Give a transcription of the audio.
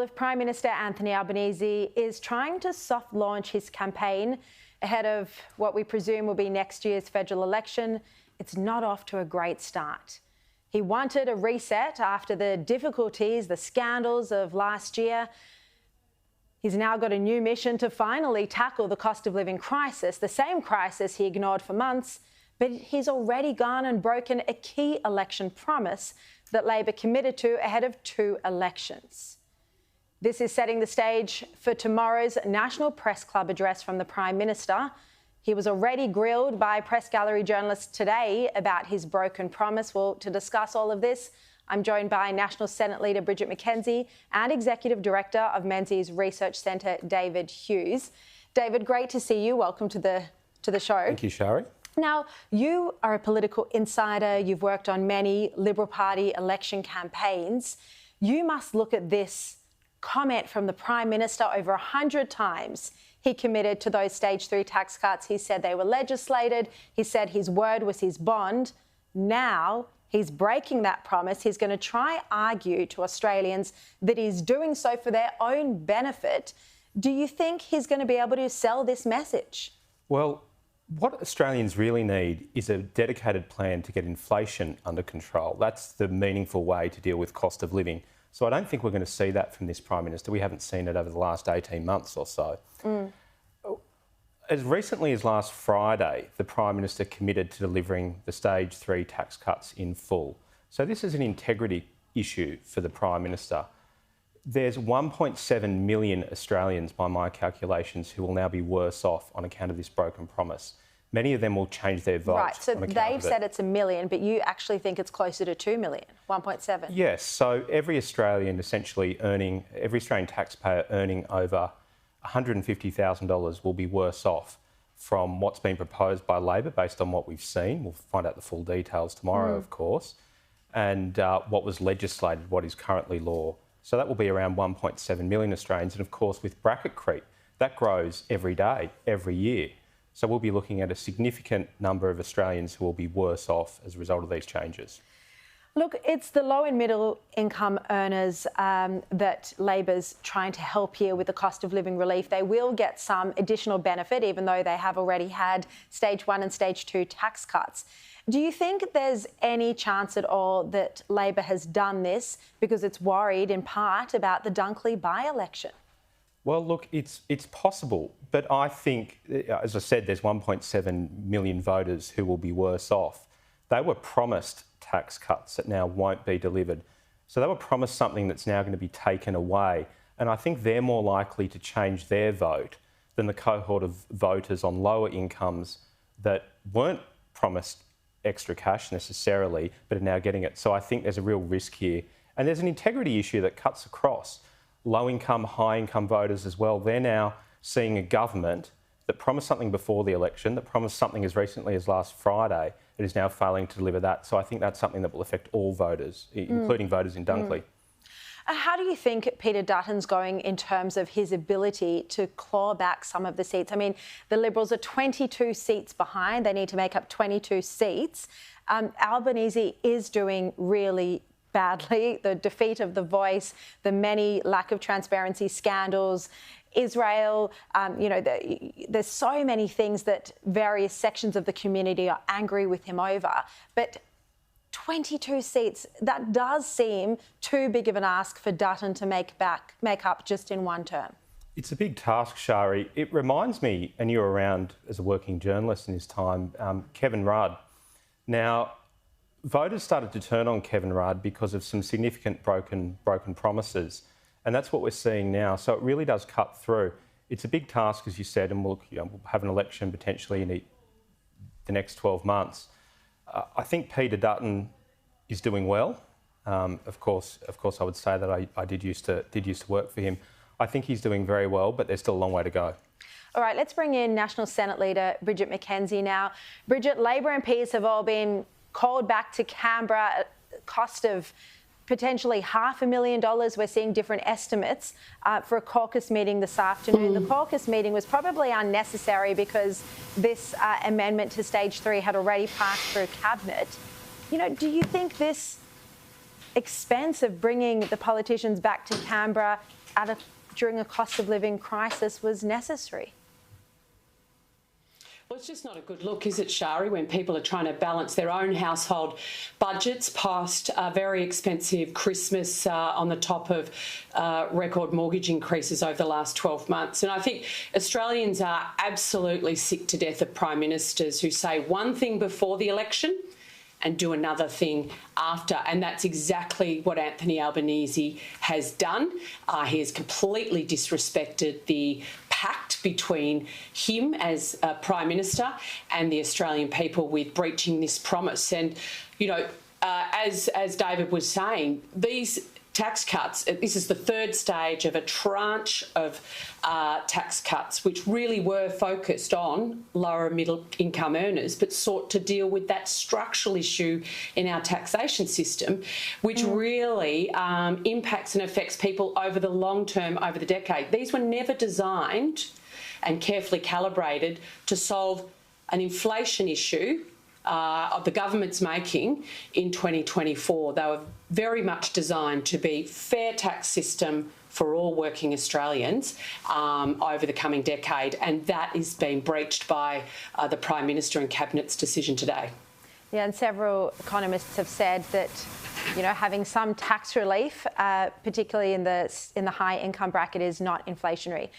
If Prime Minister Anthony Albanese is trying to soft launch his campaign ahead of what we presume will be next year's federal election, it's not off to a great start. He wanted a reset after the difficulties, the scandals of last year. He's now got a new mission to finally tackle the cost of living crisis, the same crisis he ignored for months, but he's already gone and broken a key election promise that Labor committed to ahead of 2 elections. This is setting the stage for tomorrow's National Press Club address from the Prime Minister. He was already grilled by press gallery journalists today about his broken promise. Well, to discuss all of this, I'm joined by National Senate Leader Bridget McKenzie and Executive Director of Menzies Research Centre, David Hughes. David, great to see you. Welcome to the show. Thank you, Sharri. Now, you are a political insider. You've worked on many Liberal Party election campaigns. You must look at this comment from the Prime Minister over 100 times. He committed to those stage 3 tax cuts. He said they were legislated. He said his word was his bond. Now he's breaking that promise. He's going to try argue to Australians that he's doing so for their own benefit. Do you think he's going to be able to sell this message? Well, what Australians really need is a dedicated plan to get inflation under control. That's the meaningful way to deal with cost of living. So I don't think we're going to see that from this Prime Minister. We haven't seen it over the last 18 months or so. As recently as last Friday, the Prime Minister committed to delivering the stage 3 tax cuts in full. So this is an integrity issue for the Prime Minister. There's 1.7 million Australians, by my calculations, who will now be worse off on account of this broken promise. Many of them will change their vote. Right, so they've said it's 1 million, but you actually think it's closer to 2 million, 1.7. Yes, so every Australian every Australian taxpayer earning over $150,000 will be worse off from what's been proposed by Labor based on what we've seen. We'll find out the full details tomorrow, of course, and what was legislated, what is currently law. So that will be around 1.7 million Australians. And of course, with bracket creep, that grows every day, every year. So we'll be looking at a significant number of Australians who will be worse off as a result of these changes. Look, it's the low and middle income earners that Labor's trying to help here with the cost of living relief. They will get some additional benefit, even though they have already had stage 1 and stage 2 tax cuts. Do you think there's any chance at all that Labor has done this because it's worried in part about the Dunkley by-election? Well, look, it's possible, but I think, as I said, there's 1.7 million voters who will be worse off. They were promised tax cuts that now won't be delivered. So they were promised something that's now going to be taken away. And I think they're more likely to change their vote than the cohort of voters on lower incomes that weren't promised extra cash necessarily, but are now getting it. So I think there's a real risk here. And there's an integrity issue that cuts across low-income, high-income voters as well. They're now seeing a government that promised something before the election, that promised something as recently as last Friday, that is now failing to deliver that. So I think that's something that will affect all voters, including voters in Dunkley. How do you think Peter Dutton's going in terms of his ability to claw back some of the seats? I mean, the Liberals are 22 seats behind. They need to make up 22 seats. Albanese is doing really badly. The defeat of the Voice, the many lack of transparency scandals, Israel, there's so many things that various sections of the community are angry with him over. But 22 seats, that does seem too big of an ask for Dutton to make up just in one term. It's a big task, Sharri. It reminds me, and you were around as a working journalist in his time, Kevin Rudd. Now, voters started to turn on Kevin Rudd because of some significant broken promises. And that's what we're seeing now. So it really does cut through. It's a big task, as you said, and we'll have an election potentially in the next 12 months. I think Peter Dutton is doing well. Of course, I would say that I did used to work for him. I think he's doing very well, but there's still a long way to go. All right, let's bring in National Senate Leader Bridget McKenzie now. Bridget, Labor MPs have all been called back to Canberra at a cost of potentially $500,000. We're seeing different estimates for a caucus meeting this afternoon. The caucus meeting was probably unnecessary because this amendment to stage 3 had already passed through Cabinet. Do you think this expense of bringing the politicians back to Canberra during a cost of living crisis was necessary? Well, it's just not a good look, is it, Sharri, when people are trying to balance their own household budgets past a very expensive Christmas on the top of record mortgage increases over the last 12 months. And I think Australians are absolutely sick to death of Prime Ministers who say one thing before the election and do another thing after. And that's exactly what Anthony Albanese has done. He has completely disrespected the pact between him as Prime Minister and the Australian people with breaching this promise. And, you know, as David was saying, these tax cuts, this is the third stage of a tranche of tax cuts which really were focused on lower middle income earners but sought to deal with that structural issue in our taxation system which really impacts and affects people over the long term, over the decade. These were never designed and carefully calibrated to solve an inflation issue of the government's making in 2024. They were very much designed to be fair tax system for all working Australians over the coming decade, and that is being breached by the Prime Minister and Cabinet's decision today. Yeah, and several economists have said that, you know, having some tax relief, particularly in the high income bracket, is not inflationary.